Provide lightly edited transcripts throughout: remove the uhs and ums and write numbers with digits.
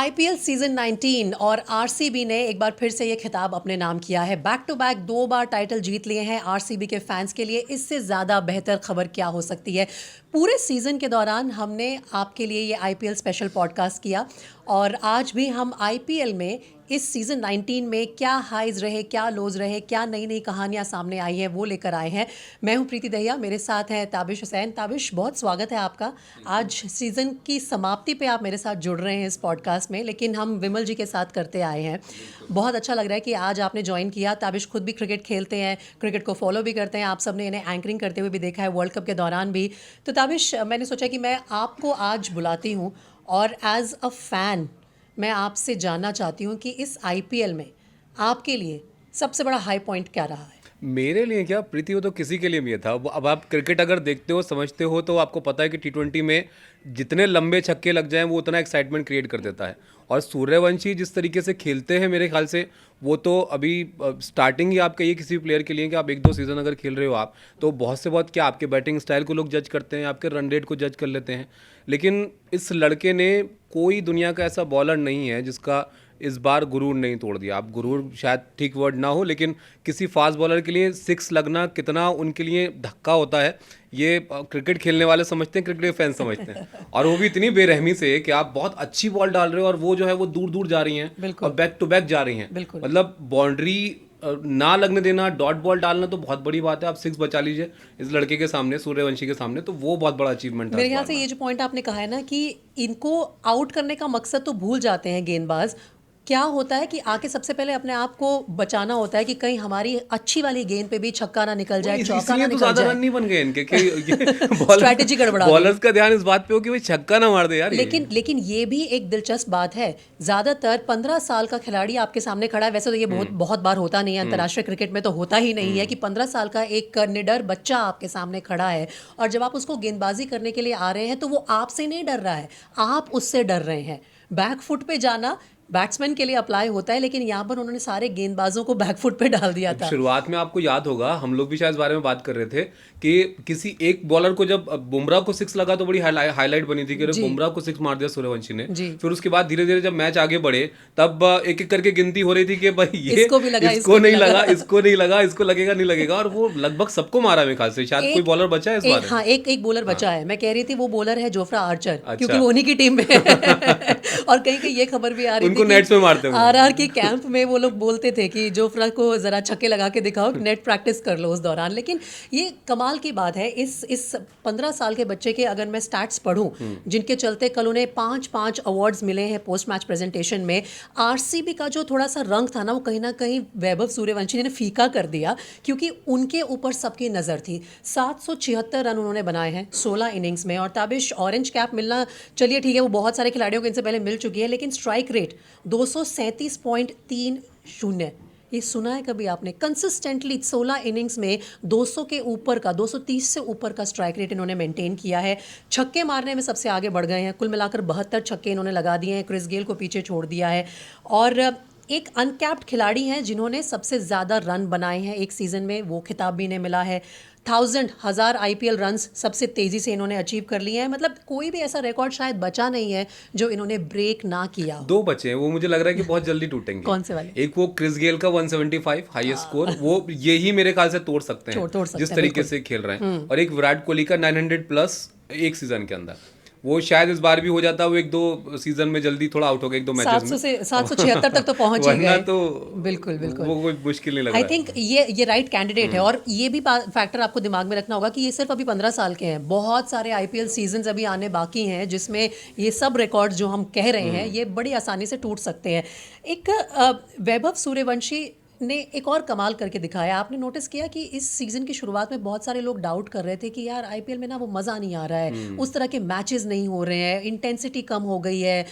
IPL season 19 और RCB ने एक बार फिर से ये खिताब अपने नाम किया है। बैक टू बैक 2 बार टाइटल जीत लिए हैं आरसीबी के फैंस के लिए। इससे ज़्यादा बेहतर खबर क्या हो सकती है। पूरे सीज़न के दौरान हमने आपके लिए ये आईपीएल स्पेशल पॉडकास्ट किया और आज भी हम आईपीएल में इस सीज़न 19 में क्या हाइज रहे, क्या लोज रहे, क्या नई नई कहानियां सामने आई हैं वो लेकर आए हैं। मैं हूं प्रीति दहिया, मेरे साथ हैं ताबिश हुसैन। ताबिश, बहुत स्वागत है आपका। आज सीज़न की समाप्ति पे आप मेरे साथ जुड़ रहे हैं इस पॉडकास्ट में, लेकिन हम विमल जी के साथ करते आए हैं। बहुत अच्छा लग रहा है कि आज आपने ज्वाइन किया। ताबिश खुद भी क्रिकेट खेलते हैं, क्रिकेट को फॉलो भी करते हैं। आप सबने इन्हें एंकरिंग करते हुए भी देखा है वर्ल्ड कप के दौरान भी। तो ताबिश, मैंने सोचा कि मैं आपको आज बुलाती हूँ और एज अ फ़ैन मैं आपसे जानना चाहती हूँ कि इस आईपीएल में आपके लिए सबसे बड़ा हाई पॉइंट क्या रहा है। मेरे लिए क्या प्रीति, वो तो किसी के लिए भी था। अब आप क्रिकेट अगर देखते हो, समझते हो, तो आपको पता है कि टी20 में जितने लंबे छक्के लग जाएं वो उतना एक्साइटमेंट क्रिएट कर देता है। और सूर्यवंशी जिस तरीके से खेलते हैं, मेरे ख्याल से वो तो अभी स्टार्टिंग ही आप कहिए किसी प्लेयर के लिए कि आप 1-2 सीज़न अगर खेल रहे हो आप, तो बहुत से बहुत क्या आपके बैटिंग स्टाइल को लोग जज करते हैं, आपके रन रेट को जज कर लेते हैं। लेकिन इस लड़के ने, कोई दुनिया का ऐसा बॉलर नहीं है जिसका इस बार गुरूर नहीं तोड़ दिया। आप गुरूर शायद ठीक वर्ड ना हो, लेकिन किसी फास्ट बॉलर के लिए 6 लगना कितना उनके लिए धक्का होता है, ये क्रिकेट खेलने वाले समझते हैं, क्रिकेट के फैन समझते हैं। और वो भी इतनी बेरहमी से कि आप बहुत अच्छी बॉल डाल रहे हो और वो जो है वो दूर दूर जा रही हैं और बैक टू बैक जा रही हैं। मतलब बाउंड्री ना लगने देना, डॉट बॉल डालना तो बहुत बड़ी बात है। आप 6 बचा लीजिए इस लड़के के सामने, सूर्यवंशी के सामने, तो वो बहुत बड़ा अचीवमेंट था। मेरे ख्याल से ये जो पॉइंट आपने कहा है ना कि इनको आउट करने का मकसद तो भूल जाते हैं गेंदबाज। क्या होता है कि आके सबसे पहले अपने आप को बचाना होता है कि कहीं हमारी अच्छी वाली गेंद पे भी छक्का ना निकल जाए, चौका ना तो निकल ज्यादा जाए। रन नहीं बन गए इनके कि स्ट्रैटेजी गड़बड़ा गई। बॉलर्स का ध्यान इस बात पे हो कि भाई छक्का ना मार दे यार। लेकिन ये भी एक दिलचस्प बात है। ज्यादातर 15 साल का खिलाड़ी आपके सामने खड़ा है। वैसे तो ये बहुत बार होता नहीं है, अंतर्राष्ट्रीय क्रिकेट में तो होता ही नहीं है कि 15 साल का एक निडर बच्चा आपके सामने खड़ा है और जब आप उसको गेंदबाजी करने के लिए आ रहे हैं तो वो आपसे नहीं डर रहा है, आप उससे डर रहे हैं। बैक फुट पे जाना बैट्समैन के लिए अप्लाई होता है, लेकिन यहाँ पर उन्होंने सारे गेंदबाजों को बैकफुट पे डाल दिया था। शुरुआत में आपको याद होगा, हम लोग भी शायद इस बारे में बात कर रहे थे कि किसी एक बॉलर को जब बुमराह को 6 लगा तो बड़ी हाईलाइट बनी थी कि बुमराह को 6 मार दिया सूर्यवंशी ने। फिर उसके बाद धीरे धीरे जब मैच आगे बढ़े तब एक एक करके गिनती हो रही थी कि भाई ये इसको नहीं लगा, इसको नहीं लगा, इसको लगेगा नहीं लगेगा, और वो लगभग सबको मारा। मेरे ख्याल से शायद कोई बॉलर बचा है इस बार। हाँ, एक बॉलर बचा है। मैं कह रही थी वो बॉलर है जोफ्रा आर्चर, क्योंकि वो उन्हीं की टीम में और कहीं ये खबर भी आ रही थी उनको नेट्स में मारते हैं। आरआर के कैंप में वो लोग बोलते थे कि जोफ्रा को जरा छक्के लगा के दिखाओ, नेट प्रैक्टिस कर लो उस दौरान। लेकिन ये कमाल की बात है, इस 15 साल के बच्चे के अगर मैं स्टैट्स पढ़ूं, जिनके चलते कल उन्हें 5 अवार्ड्स मिले हैं पोस्ट मैच प्रेजेंटेशन में। आरसीबी का जो थोड़ा सा रंग था ना, वो कहीं ना कहीं वैभव सूर्यवंशी ने फीका कर दिया, क्योंकि उनके ऊपर सबकी नज़र थी। 776 रन उन्होंने बनाए हैं 16 इनिंग्स में। और ताबिश, ऑरेंज कैप मिलना चलिए ठीक है, वो बहुत सारे खिलाड़ियों को इनसे पहले मिल चुकी है, लेकिन स्ट्राइक रेट 237.30। ये सुना है कभी आपने? कंसिस्टेंटली 16 इनिंग्स में 200 के ऊपर का, 230 से ऊपर का स्ट्राइक रेट इन्होंने मेंटेन किया है। छक्के मारने में सबसे आगे बढ़ गए हैं, कुल मिलाकर 72 छक्के इन्होंने लगा दिए हैं, क्रिस गेल को पीछे छोड़ दिया है। और एक अनकैप्ड खिलाड़ी हैं जिन्होंने सबसे ज़्यादा रन बनाए हैं एक सीज़न में, वो खिताब भी इन्हें मिला है। 1000 आईपीएल रन्स सबसे तेज़ी से इन्होंने अचीव कर लिए हैं। मतलब कोई भी ऐसा रिकॉर्ड शायद बचा नहीं है जो इन्होंने ब्रेक ना किया। 2 बचे हैं, वो मुझे लग रहा है कि बहुत जल्दी टूटेंगे। कौन से वाले? एक वो क्रिस गेल का 175 हाईएस्ट स्कोर, वो यही मेरे ख्याल से तोड़ सकते हैं जिस तरीके से खेल रहे हैं। और एक विराट कोहली का 900 प्लस एक सीजन के अंदर, वो शायद इस बार भी हो जाता। वो 1-2 सीजन में जल्दी थोड़ा आउट हो गए, 1-2 मैचेस में। 700 से 776 तक तो पहुंच ही गए। तो बिल्कुल वो कोई मुश्किल नहीं लग रहा है। आई थिंक ये राइट कैंडिडेट है। और ये भी फैक्टर आपको दिमाग में रखना होगा कि ये सिर्फ अभी 15 साल के हैं। बहुत सारे आईपीएल सीजन्स अभी आने बाकी हैं जिसमें ये सब रिकॉर्ड्स जो हम कह रहे हैं ये बड़ी आसानी से टूट सकते हैं। एक वैभव सूर्यवंशी ने एक और कमाल करके दिखाया। आपने नोटिस किया कि इस सीज़न की शुरुआत में बहुत सारे लोग डाउट कर रहे थे कि यार आईपीएल में ना वो मज़ा नहीं आ रहा है, उस तरह के मैचेस नहीं हो रहे हैं, इंटेंसिटी कम हो गई है।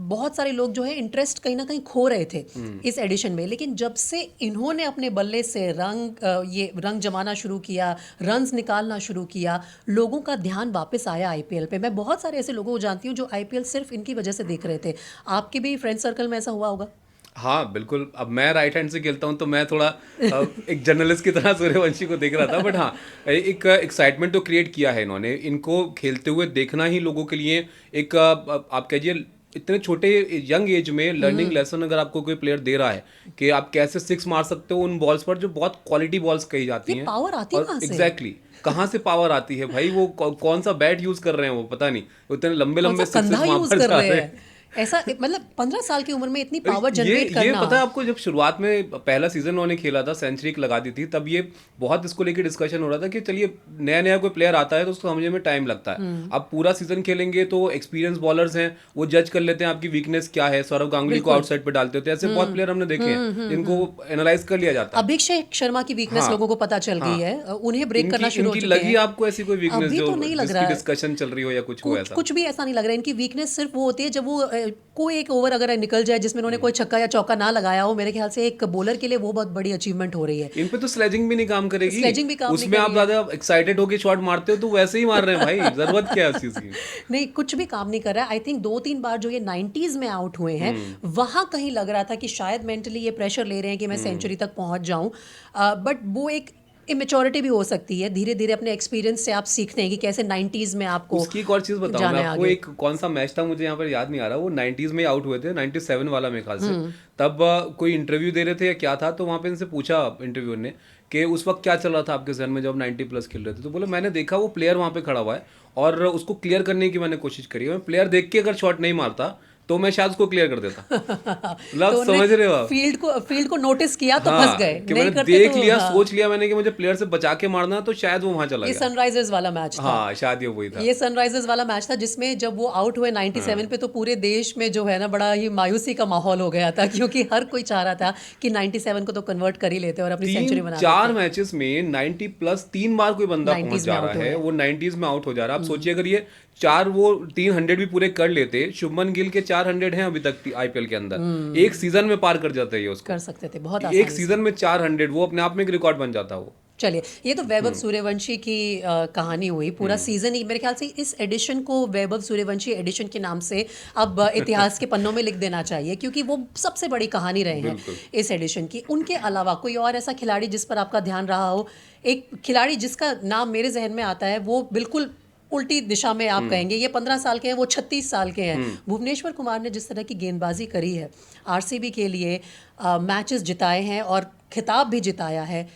बहुत सारे लोग जो है इंटरेस्ट कहीं ना कहीं खो रहे थे इस एडिशन में। लेकिन जब से इन्होंने अपने बल्ले से रंग जमाना शुरू किया, रन्स निकालना शुरू किया, लोगों का ध्यान वापस आया आईपीएल पे। मैं बहुत सारे ऐसे लोगों को जानती हूँ जो आईपीएल सिर्फ इनकी वजह से देख रहे थे। आपके भी फ्रेंड सर्कल में ऐसा हुआ होगा? हाँ बिल्कुल। अब मैं राइट हैंड से खेलता हूँ तो मैं थोड़ा एक जर्नलिस्ट की तरह सूर्यवंशी को देख रहा था। बट हाँ, एक एक्साइटमेंट तो क्रिएट किया है इन्होंने। इनको खेलते हुए देखना ही लोगों के लिए एक आप कहिए इतने छोटे यंग एज में लर्निंग लेसन अगर आपको कोई प्लेयर दे रहा है कि आप कैसे सिक्स मार सकते हो उन बॉल्स पर जो बहुत क्वालिटी बॉल्स कही जाती ये हैं। पावर आती और कहाँ से? एग्जैक्टली कहाँ से पावर आती है भाई, वो कौन सा बैट यूज कर रहे हैं वो पता नहीं, उतने लंबे कौन लंबे सा सिक्सेस कंधा वहां यूज पर कर जा रहे रहे हैं? हैं। ऐसा मतलब 15 साल की उम्र में इतनी पावर जनरेट ये करना। पता है आपको, जब शुरुआत में पहला सीजन उन्होंने खेला था, सेंचुरी लगा दी थी, तब ये बहुत इसको लेके डिस्कशन हो रहा था कि चलिए नया नया कोई प्लेयर आता है तो उसको समझने में टाइम लगता है। अब पूरा सीजन खेलेंगे तो एक्सपीरियंस बॉलर्स हैं, वो जज कर लेते हैं आपकी वीकनेस क्या है, सौरव गांगुली को आउटसाइड पे डालते होते हैं, ऐसे बहुत प्लेयर हमने देखे हैं जिनको एनालाइज कर लिया जाता है। अभिषेक शर्मा की वीकनेस हाँ, लोगों को पता चल गई हाँ। है, उन्हें ब्रेक करना इनकी शुरू हो इनकी चुके लगी हैं। आपको ऐसी कोई वीकनेस अभी जो तो नहीं लग जिसकी रहा है। डिस्कशन चल रही हो या कुछ हो ऐसा? कुछ भी ऐसा नहीं लग रहा है। इनकी वीकनेस सिर्फ वो होती है जब वो कोई एक ओवर अगर निकल जाए जिसमें उन्होंने कोई छक्का या चौका ना लगाया हो, मेरे ख्याल से एक बॉलर के लिए वो बहुत बड़ी अचीवमेंट हो रही है। इन पे तो स्लेजिंग भी नहीं काम करेगी, स्लेजिंग भी काम नहीं उसमें आप करेगी। ज्यादा एक्साइटेड होके शॉट मारते हो तो वैसे ही मार रहे हैं भाई, जरूरत क्या है उस चीज की? नहीं, कुछ भी काम नहीं कर रहा है। आई थिंक 2-3 बार जो ये 90s में आउट हुए हैं वहां कहीं लग रहा था कि शायद मेंटली ये प्रेशर ले रहे हैं कि मैं सेंचुरी तक पहुंच जाऊं, बट वो एक इमेच्योरिटी भी हो सकती है। धीरे धीरे अपने एक्सपीरियंस से आप सीखते हैं कि कैसे 90s में आपको उसकी एक और चीज बताऊं जाना मैं है आपको, आगे। एक कौन सा मैच था मुझे यहाँ पर याद नहीं आ रहा, वो 90s में आउट हुए थे, 97 वाला मेरे ख्याल से। तब कोई इंटरव्यू दे रहे थे या क्या था, तो वहाँ पे इनसे पूछा इंटरव्यू ने कि उस वक्त क्या चल रहा था आपके जहन में जब 90 प्लस खेल रहे थे, तो बोले मैंने देखा वो प्लेयर वहाँ पे खड़ा हुआ है और उसको क्लियर करने की मैंने कोशिश करी है, मैं प्लेयर देख के अगर शॉट नहीं मारता तो मैं शायद उसको क्लियर कर देता। मतलब तो समझ रहे हो आप? फील्ड को नोटिस किया तो हाँ, फंस गए, कि नहीं मैंने करते देख तो लिया, हाँ। सोच लिया मैंने कि मुझे प्लेयर से बचा के मारना है, तो शायद वो वहां चला ये गया। सनराइजर्स वाला मैच था। हाँ, शायद ये वही था। ये सनराइजर्स वाला मैच था जिसमें जब वो आउट हुए 97 पे तो पूरे देश में जो है ना बड़ा ही मायूसी का माहौल हो गया था, क्योंकि हर कोई चाह रहा था कि 97 को तो कन्वर्ट कर ही लेते और अपनी सेंचुरी बना चार लेते। मैचेस में 90 प्लस 3 बार कोई बंदा 90s पहुंच में जा out रहा हुए है, हैं। वो 90s में आउट हो जा रहा है। आप सोचिए अगर ये चार वो 300 भी पूरे कर लेते, शुभमन गिल के 400 हैं अभी तक आईपीएल के अंदर, एक सीजन में पार कर जाते हैं उसको। कर सकते थे बहुत एक आसानी से। सीजन में 400, वो अपने आप में एक रिकॉर्ड बन जाता वो। चलिए, ये तो वैभव सूर्यवंशी की कहानी हुई। पूरा सीजन ही मेरे ख्याल से इस एडिशन को वैभव सूर्यवंशी एडिशन के नाम से अब इतिहास के पन्नों में लिख देना चाहिए, क्योंकि वो सबसे बड़ी कहानी रहे हैं इस एडिशन की। उनके अलावा कोई और ऐसा खिलाड़ी जिस पर आपका ध्यान रहा हो? एक खिलाड़ी जिसका नाम मेरे जहन में आता है, वो बिल्कुल उल्टी दिशा में आप कहेंगे, ये 15 साल के हैं, वो 36 साल के हैं। भुवनेश्वर कुमार ने जिस तरह की गेंदबाजी करी है आरसीबी के लिए, मैचेस जिताए हैं और खिताब भी जिताया है,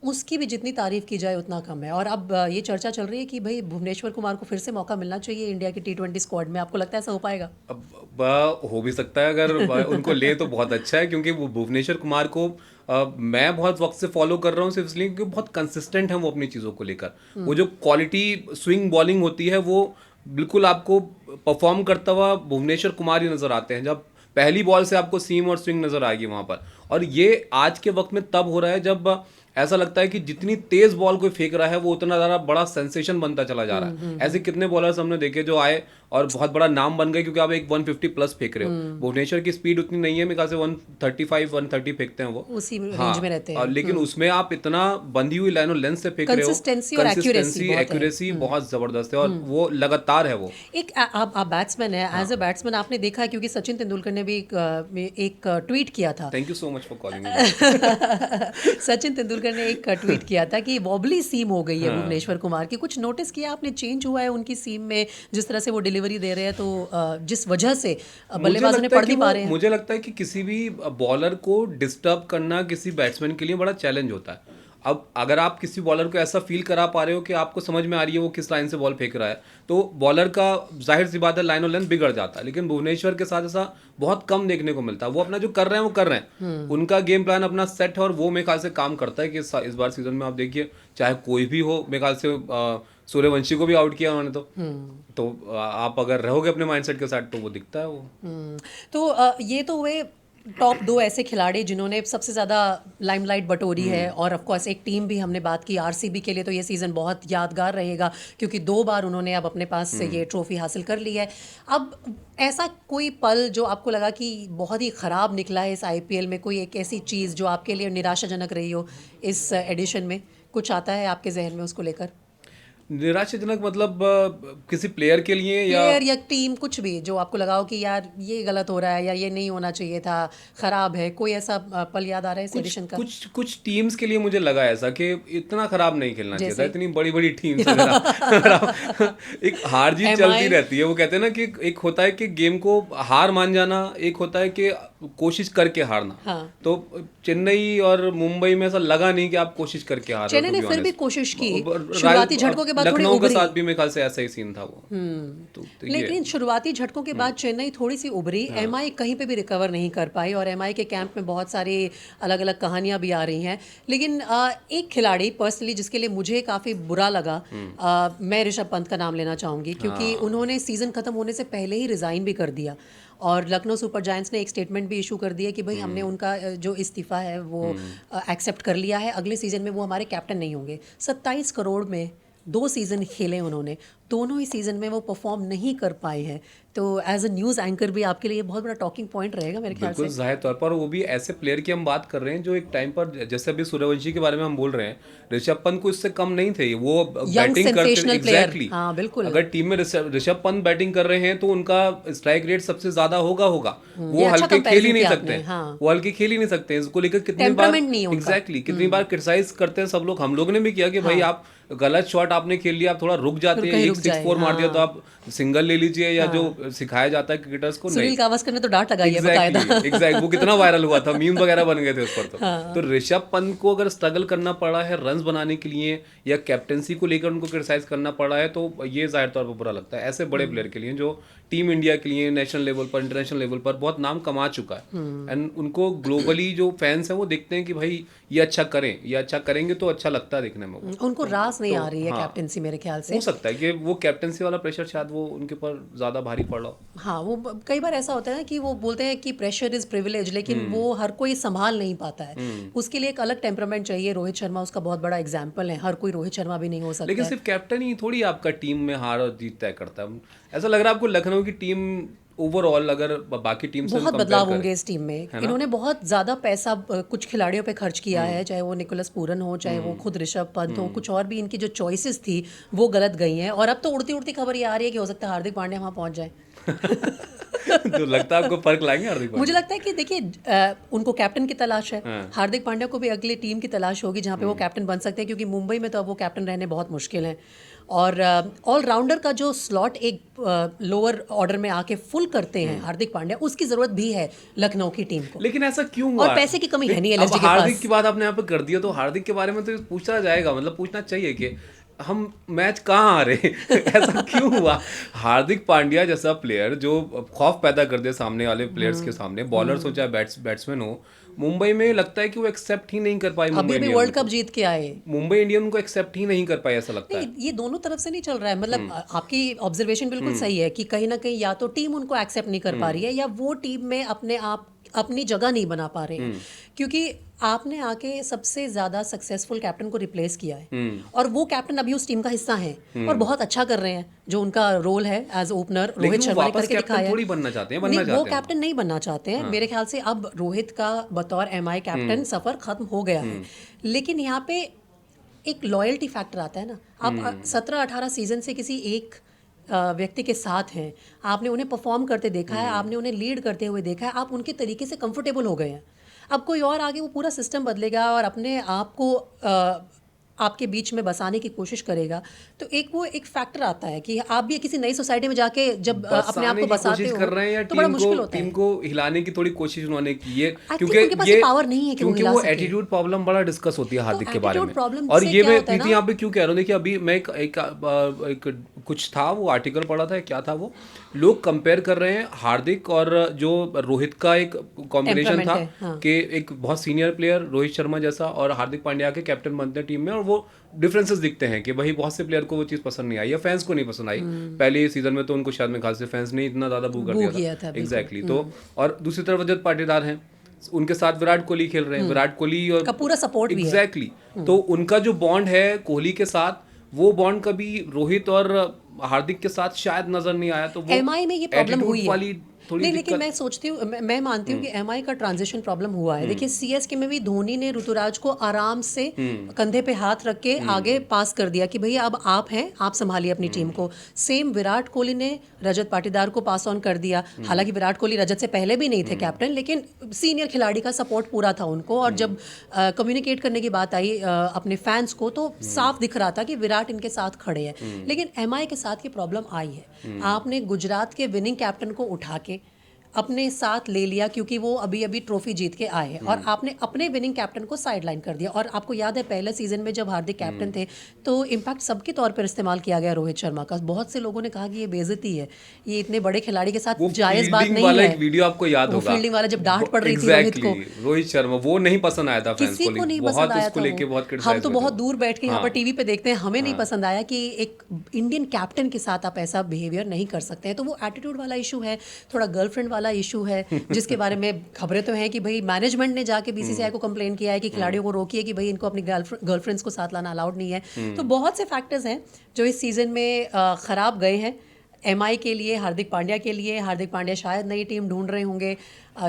उसकी भी जितनी तारीफ की जाए उतना कम है। और अब ये चर्चा चल रही है कि भाई भुवनेश्वर कुमार को फिर से मौका मिलना चाहिए इंडिया की T20 स्क्वाड में। आपको लगता है ऐसा हो पाएगा? अब हो भी सकता है, अगर उनको ले तो बहुत अच्छा है, क्योंकि वो भुवनेश्वर कुमार को मैं बहुत वक्त से फॉलो कर रहा हूँ सिर्फ इसलिए क्योंकि बहुत कंसिस्टेंट है वो अपनी चीज़ों को लेकर। वो जो क्वालिटी स्विंग बॉलिंग होती है वो बिल्कुल आपको परफॉर्म करता हुआ भुवनेश्वर कुमार ही नजर आते हैं, जब पहली बॉल से आपको सीम और स्विंग नजर आएगी वहां पर। और ये आज के वक्त में तब हो रहा है जब ऐसा लगता है कि जितनी तेज बॉल कोई फेंक रहा है वो उतना ज़्यादा बड़ा सेंसेशन बनता चला जा रहा है। ऐसे कितने बॉलर्स हमने देखे जो आए और बहुत बड़ा नाम बन गए क्योंकि आप एक 150 प्लस फेंक रहे हो। भुवनेश्वर की स्पीड उतनी नहीं है, मेरे ख्याल से 135 130 फेंकते हैं वो, उसी रेंज में रहते हैं। और लेकिन उसमें आप इतना बंधी हुई लाइन और लेंथ से फेंक रहे हो, Consistency और accuracy बहुत है। एक्यूरेसी बहुत जबरदस्त है और वो लगातार है वो। एक आप बैट्समैन है, एज अ बैट्समैन आपने देखा है, क्योंकि सचिन तेंदुलकर ने भी एक ट्वीट किया था। Thank you so much for calling me. Sachin Tendulkar ने एक ट्वीट किया था कि वॉबली सीम हो गई है भुवनेश्वर कुमार की। कुछ नोटिस किया आपने, चेंज हुआ है उनकी सीम में, जिस तरह से वो डिलीवरी दे रहे हैं, तो जिस वजह से बल्लेबाजों ने पढ़ नहीं पा रहे हैं? मुझे लगता है कि किसी भी बॉलर को डिस्टर्ब करना किसी बैट्समैन के लिए बड़ा चैलेंज होता है। अब अगर आप किसी बॉलर को ऐसा फील करा पा रहे हो कि आपको समझ में आ रही है वो किस लाइन से बॉल फेंक रहा है, तो बॉलर का जाहिर सी बात है लाइन और लेंथ बिगड़ जाता है। लेकिन भुवनेश्वर के साथ ऐसा बहुत कम देखने को मिलता है। वो अपना जो कर रहे हैं वो कर रहे हैं, उनका गेम प्लान अपना सेट है और वो मेरे ख्याल से काम करता है कि इस बार सीजन में आप देखिए चाहे कोई भी हो, मेरे ख्याल से सूर्यवंशी को भी आउट किया उन्होंने तो आप अगर रहोगे अपने माइंडसेट के साथ तो वो दिखता है वो। तो ये तो हुए टॉप 2 ऐसे खिलाड़ी जिन्होंने सबसे ज़्यादा लाइमलाइट बटोरी है। और ऑफ कोर्स एक टीम भी हमने बात की आरसीबी के लिए, तो ये सीज़न बहुत यादगार रहेगा क्योंकि 2 बार उन्होंने अब अपने पास से ये ट्रॉफी हासिल कर ली है। अब ऐसा कोई पल जो आपको लगा कि बहुत ही ख़राब निकला है इस आईपीएल में, कोई एक ऐसी चीज़ जो आपके लिए निराशाजनक रही हो इस एडिशन में, कुछ आता है आपके जहन में उसको लेकर? निराशाजनक मतलब किसी प्लेयर के लिए या प्लेयर या टीम कुछ भी जो आपको लगा हो कि यार ये गलत हो रहा है या ये नहीं होना चाहिए था, खराब है, कोई ऐसा पल याद आ रहा है इस एडिशन का? कुछ टीम्स के लिए मुझे लगा ऐसा कि इतना खराब नहीं खेलना चाहिए था, जैसे? इतनी बड़ी बड़ी टीम्स एक हार जीत चलती रहती है। वो कहते हैं ना कि एक होता है कि गेम को हार मान जाना, एक होता है कि कोशिश करके हारना। हाँ। तो चेन्नई और मुंबई में ऐसा लगा नहीं कि आप कोशिश करके हार रहे हो। चेन्नई ने to be फिर भी honest। कोशिश की, रायल- शुरुआती झटकों के बाद थोड़ी लखनऊ के उभरी। साथ भी मेरे ख्याल से ऐसा ही सीन था वो। तो ये लेकिन शुरुआती झटकों के बाद चेन्नई थोड़ी सी उभरी, एमआई कहीं पे भी रिकवर नहीं कर पाई और एमआई के कैंप में बहुत सारी अलग अलग कहानियां भी आ रही हैं। लेकिन एक खिलाड़ी पर्सनली जिसके लिए मुझे काफ़ी बुरा लगा, मैं ऋषभ पंत का नाम लेना चाहूँगी, क्योंकि उन्होंने सीज़न ख़त्म होने से पहले ही रिज़ाइन भी कर दिया और लखनऊ सुपर जायंट्स ने एक स्टेटमेंट भी इशू कर दिया कि भाई हमने उनका जो इस्तीफ़ा है वो एक्सेप्ट कर लिया है, अगले सीज़न में वो हमारे कैप्टन नहीं होंगे। 27 करोड़ में 2 सीज़न खेले उन्होंने, दोनों ही सीज़न में वो परफॉर्म नहीं कर पाए हैं। तो एज अ न्यूज़ एंकर भी आपके लिए बहुत बड़ा टॉकिंग पॉइंट रहेगा मेरे ख्याल बिल्कुल से। जाहिर तौर पर, वो भी ऐसे प्लेयर की हम बात कर रहे हैं जो एक टाइम पर, जैसे अभी सूर्यवंशी के बारे में हम बोल रहे हैं, ऋषभ पंत को इससे कम नहीं थे वो बैटिंग करते। sensational player। एग्जैक्टली। हाँ, बिल्कुल। अगर टीम में ऋषभ पंत बैटिंग कर रहे हैं तो उनका स्ट्राइक रेट सबसे ज्यादा होगा। वो ये अच्छा हल्के खेल ही comparison नहीं किया सकते। आपने, हाँ। वो हल्के खेल ही नहीं सकते। इसको लेकर कितनी बार Temperament नहीं है उनका। एग्जैक्टली कितनी बार क्रिटिसाइज करते हैं सब लोग, हम लोग ने भी किया कि भाई आप गलत शॉट आपने खेल लिया, आप थोड़ा रुक जाते हैं, कहीं एक रुक 6-4 मार दिया तो आप सिंगल ले लीजिए, या जो सिखाया जाता है क्रिकेटर्स को। सुनील नहीं, गावस्कर ने तो डांट लगाई है बकायदा। एग्जैक्टली वो कितना वायरल हुआ था, मीम वगैरह बन गए थे उस पर। तो ऋषभ पंत को अगर स्ट्रगल करना पड़ा है रन्स बनाने के लिए या कैप्टेंसी को लेकर उनको क्रिटिसाइज करना पड़ा है, तो ये जाहिर तौर पर बुरा लगता है ऐसे बड़े प्लेयर के लिए जो टीम इंडिया के लिए नेशनल लेवल पर, इंटरनेशनल लेवल पर बहुत नाम कमा चुका है। एंड उनको ग्लोबली जो फैंस हैं वो देखते हैं कि भाई ये अच्छा करें, ये अच्छा करेंगे तो अच्छा लगता है देखने में। उनको रास नहीं आ रही है कैप्टेंसी मेरे ख्याल से। हो सकता है कि वो कैप्टेंसी वाला प्रेशर शायद वो उनके ऊपर ज्यादा भारी पड़ रहा हो। हाँ, वो कई बार ऐसा होता है ना कि वो बोलते हैं कि प्रेशर इज प्रिविलेज, लेकिन वो हर कोई संभाल नहीं पाता है। उसके लिए एक अलग टेम्परामेंट चाहिए। रोहित शर्मा उसका बहुत बड़ा एग्जाम्पल है, हर कोई रोहित शर्मा भी नहीं हो सकता लेकिन है। सिर्फ कैप्टन ही थोड़ी आपका टीम में हार और जीत तय करता है। ऐसा लग रहा है आपको लखनऊ की टीम ओवरऑल अगर बाकी टीम से बहुत बदलाव होंगे इस टीम में। इन्होंने बहुत ज़्यादा पैसा कुछ खिलाड़ियों पे खर्च किया है, चाहे वो निकोलस पूरन हो, चाहे वो खुद ऋषभ पंत हो, कुछ और भी इनकी जो चॉइसेस थी वो गलत गई हैं। और अब तो उड़ती उड़ती खबर ये आ रही है कि हो सकता है हार्दिक पांड्या वहाँ पहुँच जाए। तो लगता है आपको फर्क लाएंगे हार्दिक पांड्या? मुझे लगता है कि देखिए उनको कैप्टन की तलाश है, हार्दिक पांड्या को भी अगली टीम की तलाश होगी जहाँ पे वो कैप्टन बन सकते हैं, क्योंकि मुंबई में तो अब वो कैप्टन रहने बहुत मुश्किल है। और ऑलराउंडर का जो स्लॉट एक लोअर ऑर्डर में आके फुल करते हैं हार्दिक पांड्या, उसकी जरूरत भी है लखनऊ की टीम को। लेकिन ऐसा क्यों हुआ? और पैसे की कमी है नहीं अब एलएसजी के हार्दिक पास। की बात आपने यहाँ पे कर दिया, तो हार्दिक के बारे में तो पूछा जाएगा, मतलब पूछना चाहिए कि हम मैच कहाँ आ रहे हैं? ऐसा क्यों हुआ? हार्दिक पांड्या जैसा प्लेयर जो खौफ पैदा कर दे सामने वाले प्लेयर्स के सामने, बॉलर्स हो चाहे बैट्समैन हो, मुंबई में लगता है कि वो एक्सेप्ट ही नहीं कर पाई। अभी भी वर्ल्ड कप जीत के आए, मुंबई इंडियन को एक्सेप्ट ही नहीं कर पाई, ऐसा लगता है। ये दोनों तरफ से नहीं चल रहा है। मतलब आपकी ऑब्जर्वेशन बिल्कुल सही है कि कहीं ना कहीं या तो टीम उनको एक्सेप्ट नहीं कर पा रही है या वो टीम में अपने आप अपनी जगह नहीं बना पा रहे हैं, क्योंकि आपने आके सबसे ज्यादा सक्सेसफुल कैप्टन को रिप्लेस किया है और वो कैप्टन अभी उस टीम का हिस्सा है और बहुत अच्छा कर रहे हैं जो उनका रोल है एज ओपनर। रोहित शर्मा ने करके दिखाया थोड़ी बनना चाहते हैं, नहीं, वो कैप्टन नहीं बनना चाहते हैं। मेरे ख्याल से अब रोहित का बतौर एमआई कैप्टन सफर खत्म हो गया है, लेकिन यहाँ पे एक लॉयल्टी फैक्टर आता है ना। आप 17-18 सीजन से किसी एक व्यक्ति के साथ हैं, आपने उन्हें परफॉर्म करते देखा है, आपने उन्हें लीड करते हुए देखा है, आप उनके तरीके से कंफर्टेबल हो गए हैं। अब कोई और आगे वो पूरा सिस्टम बदलेगा और अपने आप को आपके बीच में बसाने की कोशिश करेगा, तो एक फैक्टर आता है कि आप भी किसी नई सोसाइटी में जाके जब अपने आप को बसाते हो कर रहे हैं या तो बड़ा मुश्किल होता है। टीम को हिलाने की थोड़ी कोशिश उन्होंने की है, क्योंकि उनके पास ये पावर नहीं है कि वो हिला वो सके। एटीट्यूड प्रॉब्लम बड़ा डिस्कस होती है हार्दिक के बारे में। प्रॉब्लम और से ये क्या मैं होता है प्रीति यहाँ पे क्यों कह रहा हूँ, देखिए अभी मैं एक कुछ था, वो आर्टिकल पढ़ा था, क्या था वो, लोग कंपेयर कर रहे हैं हार्दिक और जो रोहित का एक कॉम्बिनेशन था कि एक बहुत सीनियर प्लेयर रोहित शर्मा जैसा और हार्दिक पांड्या के कैप्टन बनते हैं टीम में, और वो डिफरेंसेस दिखते हैं कि भाई बहुत से प्लेयर को वो चीज़ पसंद नहीं आई या फैंस को नहीं पसंद आई। पहले सीजन में तो उनको शायद में खास से फैंस ने इतना ज़्यादा बू कर दिया था। एग्जैक्टली। तो और दूसरी तरफ रजत पाटीदार हैं, उनके साथ विराट कोहली खेल रहे हैं, विराट कोहली और का पूरा सपोर्ट भी है। एग्जैक्टली। तो उनका जो बॉन्ड है कोहली के साथ, वो बॉन्ड कभी रोहित और हार्दिक के साथ शायद नजर नहीं आया। तो वो एमआई में ये प्रॉब्लम हुई है। वाली थोड़ी नहीं, लेकिन दिक्कत। मैं सोचती हूँ, मैं मानती हूँ कि एमआई का ट्रांजिशन प्रॉब्लम हुआ है। देखिए सीएसके में भी धोनी ने ऋतुराज को आराम से कंधे पे हाथ रख के आगे पास कर दिया कि भैया अब आप हैं, आप संभालिए अपनी टीम को। सेम विराट कोहली ने रजत पाटीदार को पास ऑन कर दिया। हालांकि विराट कोहली रजत से पहले भी नहीं थे कैप्टन, लेकिन सीनियर खिलाड़ी का सपोर्ट पूरा था उनको। और जब कम्युनिकेट करने की बात आई अपने फैंस को, तो साफ दिख रहा था कि विराट इनके साथ खड़े हैं। लेकिन एमआई के साथ ये प्रॉब्लम आई है। आपने गुजरात के विनिंग कैप्टन को उठा के अपने साथ ले लिया क्योंकि वो अभी अभी ट्रॉफी जीत के आए हैं, और आपने अपने विनिंग कैप्टन को साइडलाइन कर दिया। और आपको याद है पहले सीजन में जब हार्दिक कैप्टन थे तो इम्पैक्ट सबके तौर पर इस्तेमाल किया गया रोहित शर्मा का। बहुत से लोगों ने कहा कि ये बेइज्जती है, ये इतने बड़े खिलाड़ी के साथ वो जायज बात फील्डिंग नहीं वाला है। एक वीडियो आपको याद वो होगा, फील्डिंग वाला जब डांट पड़ रही थी रोहित को, Exactly, रोहित शर्मा, वो नहीं पसंद आया था फैंस किसी को नहीं पसंद आया उसको था लेके वो। बहुत हम क्रिटिसाइज तो बहुत दूर बैठ के यहाँ पर टीवी पे देखते हैं, हमें नहीं हाँ। पसंद आया कि एक इंडियन कैप्टन के साथ आप ऐसा बिहेवियर नहीं कर सकते हैं। तो वो एटीट्यूड वाला इशू है, थोड़ा गर्लफ्रेंड वाला इशू है, जिसके बारे में खबरें तो हैं कि भाई मैनेजमेंट ने जाके बीसीसीआई को कंप्लेन किया है कि खिलाड़ियों को रोकिए कि भाई इनको अपनी गर्लफ्रेंड्स को साथ लाना अलाउड नहीं है। तो बहुत से फैक्टर्स हैं जो इस सीजन में खराब गए हैं एमआई के लिए, हार्दिक पांड्या के लिए। हार्दिक पांड्या शायद नई टीम ढूंढ रहे होंगे,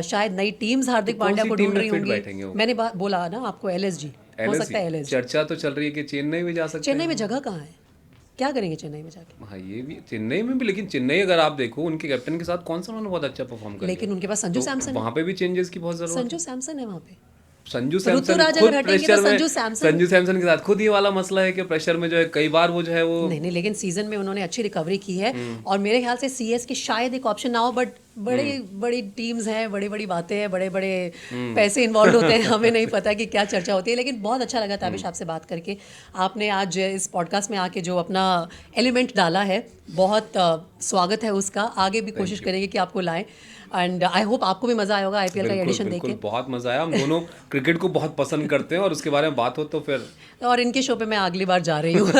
शायद नई टीम्स हार्दिक कौन पांड्या सी को टीम ढूंढ में रही fit बैठेंगे होंगी। वो? मैंने बोला ना आपको एलएसजी हो सकता है। एलएसजी चर्चा तो चल रही है कि चेन्नई में जा सकते चेन्नई हैं। में जगह कहाँ है, क्या करेंगे चेन्नई में जाके? हाँ, ये भी चेन्नई में भी, लेकिन चेन्नई अगर आप देखो उनके कैप्टन के साथ कौन सा उन्होंने बहुत अच्छा परफॉर्म कर लेकिन उनके पास संजू सैमसन है। वहाँ पे भी चेंजेस की बहुत जरूरत संजू सैमसन है वहाँ पे। है। संजू सैमसन ऋतुराज खुद अगर हटेंगे तो प्रेशर में, संजू सैमसन। संजू सैमसन के साथ खुद ये वाला मसला है कि प्रेशर में जो है कई बार वो जो है वो नहीं, लेकिन सीजन में उन्होंने अच्छी रिकवरी की है। और मेरे ख्याल से सीएस के शायद एक ऑप्शन ना हो, बट बड़ी बड़ी टीम्स हैं, बड़ी बड़ी बातें हैं, बड़े बड़े पैसे इन्वॉल्व होते हैं, हमें नहीं पता कि क्या चर्चा होती है। लेकिन बहुत अच्छा लगा ताबिश आपसे बात करके। आपने आज इस पॉडकास्ट में आके जो अपना एलिमेंट डाला है, बहुत स्वागत है उसका। आगे भी कोशिश करेंगे कि आपको लाएं। एंड आई होप आपको भी मज़ा आया होगा आईपीएल का एडिशन देख के। बिल्कुल, बहुत मजा आया। हम दोनों क्रिकेट को बहुत पसंद करते हैं और उसके बारे में बात हो तो फिर और इनके शो पे मैं अगली बार जा रही हूँ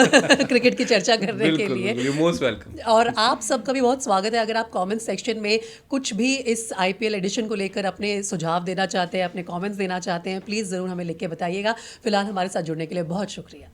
क्रिकेट की चर्चा करने के लिए। Most welcome. और आप सबका भी बहुत स्वागत है। अगर आप कमेंट सेक्शन में कुछ भी इस आईपीएल एडिशन को लेकर अपने सुझाव देना चाहते हैं, अपने कमेंट्स देना चाहते हैं, प्लीज़ ज़रूर हमें लिख के बताइएगा। फिलहाल हमारे साथ जुड़ने के लिए बहुत शुक्रिया।